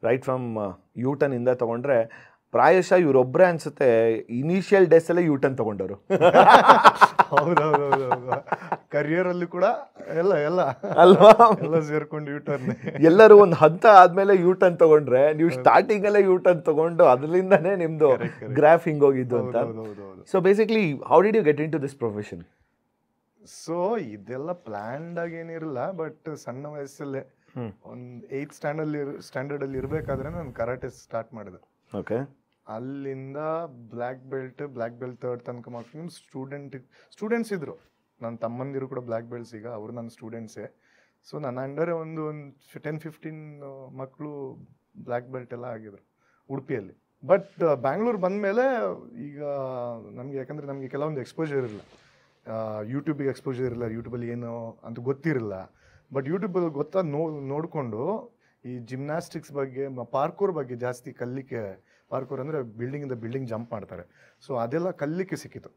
Right from U-turn ಇಂದ ತೊಗೊಂಡ್ರೆ ಪ್ರಾಯಶಃ ಇವರೊಬ್ಬರೇ ಅನ್ಸುತ್ತೆ ಇನಿಷಿಯಲ್ ಡೇಸಲ್ಲೇ ಯೂಟರ್ನ್ ತೊಗೊಂಡವರು. ಹೌದೌದೌದೌದು. ಕರಿಯರಲ್ಲಿ ಕೂಡ ಎಲ್ಲ ಎಲ್ಲ ಅಲ್ವಾ? ಎಲ್ಲ ಸೇರ್ಕೊಂಡು ಯೂಟರ್ನ್. ಎಲ್ಲರೂ ಒಂದು ಹಂತ ಆದ್ಮೇಲೆ ಯೂಟರ್ನ್ ತಗೊಂಡ್ರೆ ನೀವು ಸ್ಟಾರ್ಟಿಂಗ್ ಅಲ್ಲೇ ಯೂಟರ್ನ್ ತಗೊಂಡು ಅದರಿಂದನೇ ನಿಮ್ದು ಗ್ರಾಫ್ ಹಿಂಗೋಗಿದ್ದು ಅಂತ. So basically how did you get into this profession? So ಇದೆಲ್ಲ ಪ್ಲಾನ್ಡ್ ಆಗಿ ಏನಿರಲ್ಲ, ಬಟ್ ಸಣ್ಣ ವಯಸ್ಸಲ್ಲೇ ಒಂದು 8th ಸ್ಟ್ಯಾಂಡರ್ಡ್ ಅಲ್ಲಿ ಇರಬೇಕಾದ್ರೆ ನಾನು ಕರಾಟೆ ಸ್ಟಾರ್ಟ್ ಮಾಡಿದೆ. ಓಕೆ. ಅಲ್ಲಿಂದ ಬ್ಲ್ಯಾಕ್ ಬೆಲ್ಟ್ 3rd ತನಕ ಮಾಡ್ಕೊಂಡು ಸ್ಟೂಡೆಂಟ್ಸ್ ಇದ್ರು. ನನ್ನ ತಮ್ಮಂದಿರು ಕೂಡ ಬ್ಲ್ಯಾಕ್ ಬೆಲ್ಟ್ಸ್, ಈಗ ಅವರು ನನ್ನ ಸ್ಟೂಡೆಂಟ್ಸೇ. ಸೊ ನನ್ನ ಅಂಡರ್ ಒಂದು 10-15 ಮಕ್ಕಳು ಬ್ಲ್ಯಾಕ್ ಬೆಲ್ಟ್ ಎಲ್ಲ ಆಗಿದ್ರು ಉಡುಪಿಯಲ್ಲಿ. ಬಟ್ ಬ್ಯಾಂಗ್ಳೂರು ಬಂದಮೇಲೆ ಈಗ ನಮಗೆ, ಯಾಕಂದರೆ ನಮಗೆ ಕೆಲವೊಂದು ಎಕ್ಸ್ಪೋಜರ್ ಇರಲಿಲ್ಲ, ಯೂಟ್ಯೂಬಿಗೆ ಎಕ್ಸ್ಪೋಜರ್ ಇರಲಿಲ್ಲ, ಯೂಟ್ಯೂಬಲ್ಲಿ ಏನು ಅಂತ ಗೊತ್ತಿರಲಿಲ್ಲ. ಬಟ್ ಯೂಟ್ಯೂಬಲ್ಲಿ ನೋಡಿಕೊಂಡು ಈ ಜಿಮ್ನಾಸ್ಟಿಕ್ಸ್ ಬಗ್ಗೆ, ಪಾರ್ಕೂರ್ ಬಗ್ಗೆ ಜಾಸ್ತಿ ಕಲಿಕೆ. ಪಾರ್ಕೂರ್ ಅಂದರೆ ಬಿಲ್ಡಿಂಗಿಂದ ಬಿಲ್ಡಿಂಗ್ ಜಂಪ್ ಮಾಡ್ತಾರೆ. ಸೊ ಅದೆಲ್ಲ ಕಲಿಕೆ ಸಿಕ್ಕಿತ್ತು,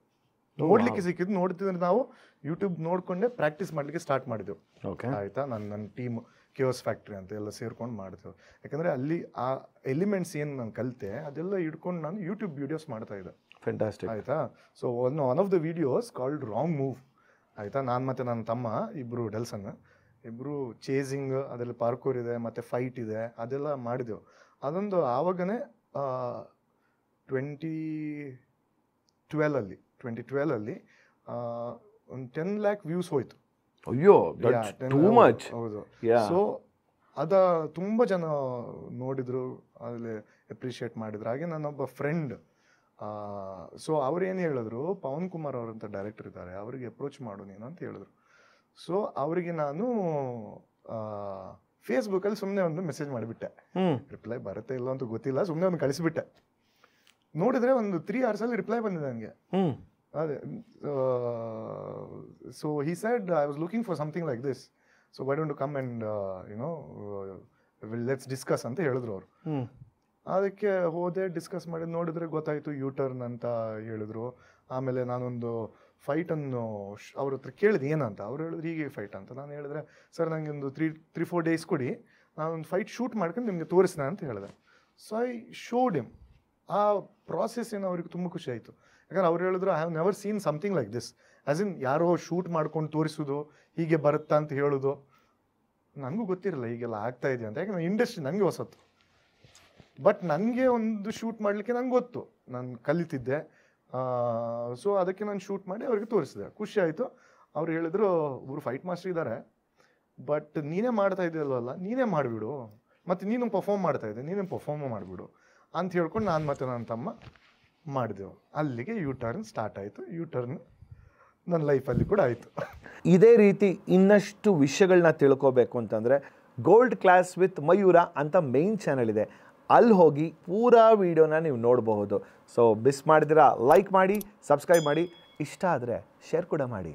ನೋಡಲಿಕ್ಕೆ ಸಿಕ್ಕಿದ್ದು. ನೋಡ್ತಿದ್ರೆ ನಾವು ಯೂಟ್ಯೂಬ್ ನೋಡಿಕೊಂಡೇ ಪ್ರಾಕ್ಟೀಸ್ ಮಾಡಲಿಕ್ಕೆ ಸ್ಟಾರ್ಟ್ ಮಾಡಿದೆವು. ಆಯಿತಾ, ನನ್ನ ಟೀಮ್ KOS ಫ್ಯಾಕ್ಟ್ರಿ ಅಂತ ಎಲ್ಲ ಸೇರ್ಕೊಂಡು ಮಾಡ್ತೇವೆ. ಯಾಕಂದರೆ ಅಲ್ಲಿ ಆ ಎಲಿಮೆಂಟ್ಸ್ ಏನು ನಾನು ಕಲಿತೆ ಅದೆಲ್ಲ ಇಟ್ಕೊಂಡು ನಾನು ಯೂಟ್ಯೂಬ್ ವೀಡಿಯೋಸ್ ಮಾಡ್ತಾ ಇದ್ದೆ. ಫ್ಯಾಂಟಾಸ್ಟಿಕ್. ಆಯಿತಾ. So one of the videos called wrong move. ಆಯಿತಾ, ನಾನು ಮತ್ತು ನನ್ನ ತಮ್ಮ ಇಬ್ಬರು ಡೆಲ್ಸನ್ ಇಬ್ಬರು ಚೇಸಿಂಗ್, ಅದೆಲ್ಲ ಪಾರ್ಕೂರ್ ಇದೆ ಮತ್ತು ಫೈಟ್ ಇದೆ, ಅದೆಲ್ಲ ಮಾಡಿದೆವು. ಅದೊಂದು ಆವಾಗನೇ 2012 ಒಂದು 10 lakh ವ್ಯೂಸ್ ಹೋಯ್ತು. ಅಯ್ಯೋ, ಟೂ ಮಚ್. ಹೌದು. ಸೊ ತುಂಬ ಜನ ನೋಡಿದ್ರು, ಅಲ್ಲಿ ಅಪ್ರಿಷಿಯೇಟ್ ಮಾಡಿದ್ರು. ಹಾಗೆ ನನ್ನೊಬ್ಬ ಫ್ರೆಂಡ್, ಸೊ ಅವ್ರೇನು ಹೇಳಿದ್ರು, ಪವನ್ ಕುಮಾರ್ ಅವರಂತ ಡೈರೆಕ್ಟರ್ ಇದ್ದಾರೆ, ಅವರಿಗೆ ಅಪ್ರೋಚ್ ಮಾಡು ನೀನು ಅಂತ ಹೇಳಿದ್ರು. ಸೊ ಅವರಿಗೆ ನಾನು ಫೇಸ್ಬುಕ್ಕಲ್ಲಿ ಸುಮ್ಮನೆ ಒಂದು ಮೆಸೇಜ್ ಮಾಡಿಬಿಟ್ಟೆ. ರಿಪ್ಲೈ ಬರುತ್ತೆ ಇಲ್ಲ ಅಂತ ಗೊತ್ತಿಲ್ಲ, ಸುಮ್ಮನೆ ಒಂದು ಕಳಿಸಿಬಿಟ್ಟೆ. ನೋಡಿದ್ರೆ ಒಂದು 3 hours ರಿಪ್ಲೈ ಬಂದಿದೆ ನನಗೆ. ಅದೇ, so he said I was looking for something like this, so why don't you come and let's discuss ಅಂತ ಹೇಳಿದ್ರು ಅವರು. ಅದಕ್ಕೆ ಹೋದೆ, ಡಿಸ್ಕಸ್ ಮಾಡಿ ನೋಡಿದ್ರೆ ಗೊತ್ತಾಯಿತು ಯೂಟರ್ನ್ ಅಂತ ಹೇಳಿದ್ರು. ಆಮೇಲೆ ನಾನೊಂದು ಫೈಟನ್ನು ಅವ್ರ ಹತ್ರ ಕೇಳಿದೆ ಏನಂತ. ಅವ್ರು ಹೇಳಿದ್ರು ಹೀಗೆ ಫೈಟ್ ಅಂತ. ನಾನು ಹೇಳಿದ್ರೆ, ಸರ್ ನನಗೆ ಒಂದು 3-4 days ಕೊಡಿ, ನಾನೊಂದು ಫೈಟ್ ಶೂಟ್ ಮಾಡ್ಕೊಂಡು ನಿಮಗೆ ತೋರಿಸ್ದೆ ಅಂತ ಹೇಳಿದೆ. So I showed him. ಆ ಪ್ರಾಸೆಸ್ ಏನು ಅವ್ರಿಗೆ ತುಂಬ ಖುಷಿ ಆಯಿತು. ಯಾಕಂದ್ರೆ ಅವ್ರು ಹೇಳಿದ್ರು, I have never seen something like this, as in ಯಾರೋ ಶೂಟ್ ಮಾಡ್ಕೊಂಡು ತೋರಿಸೋದು, ಹೀಗೆ ಬರುತ್ತಾ ಅಂತ ಹೇಳೋದು. ನನಗೂ ಗೊತ್ತಿರಲ್ಲ ಹೀಗೆಲ್ಲ ಆಗ್ತಾ ಇದೆಯಾ ಅಂತ, ಯಾಕಂದ್ರೆ ಇಂಡಸ್ಟ್ರಿ ನನಗೆ ಹೊಸತ್ತು. ಬಟ್ ನನಗೆ ಒಂದು ಶೂಟ್ ಮಾಡಲಿಕ್ಕೆ ನಂಗೆ ಗೊತ್ತು, ನಾನು ಕಲಿತಿದ್ದೆ. ಸೊ ಅದಕ್ಕೆ ನಾನು ಶೂಟ್ ಮಾಡಿ ಅವ್ರಿಗೆ ತೋರಿಸಿದೆ. ಖುಷಿ ಆಯಿತು. ಅವ್ರು ಹೇಳಿದ್ರು, ಒಬ್ಬರು ಫೈಟ್ ಮಾಸ್ಟರ್ ಇದ್ದಾರೆ, ಬಟ್ ನೀನೇ ಮಾಡ್ತಾ ಇದೆಯಲ್ವಲ್ಲ, ನೀನೇ ಮಾಡಿಬಿಡು, ಮತ್ತು ನೀನು ಪರ್ಫಾರ್ಮ್ ಮಾಡ್ತಾ ಇದ್ದೆ, ನೀನೇ ಪರ್ಫಾರ್ಮ್ ಮಾಡಿಬಿಡು ಅಂತ ಹೇಳ್ಕೊಂಡು ನಾನು ಮತ್ತು ನನ್ನ ತಮ್ಮ ಮಾಡಿದೆವು. ಅಲ್ಲಿಗೆ ಯೂಟರ್ನ್ ಸ್ಟಾರ್ಟ್ ಆಯಿತು. ಯೂಟರ್ನ್ ನನ್ನ ಲೈಫಲ್ಲಿ ಕೂಡ ಆಯಿತು. ಇದೇ ರೀತಿ ಇನ್ನಷ್ಟು ವಿಷಯಗಳನ್ನ ತಿಳ್ಕೋಬೇಕು ಅಂತಂದರೆ ಗೋಲ್ಡ್ ಕ್ಲಾಸ್ ವಿತ್ ಮಯೂರ ಅಂತ ಮೇನ್ ಚಾನಲ್ ಇದೆ, ಅಲ್ಲಿ ಹೋಗಿ ಪೂರಾ ವೀಡಿಯೋನ ನೀವು ನೋಡಬಹುದು. ಸೊ ಮಿಸ್ ಮಾಡಿದಿರಾ ಲೈಕ್ ಮಾಡಿ, ಸಬ್ಸ್ಕ್ರೈಬ್ ಮಾಡಿ, ಇಷ್ಟ ಆದರೆ ಶೇರ್ ಕೂಡ ಮಾಡಿ.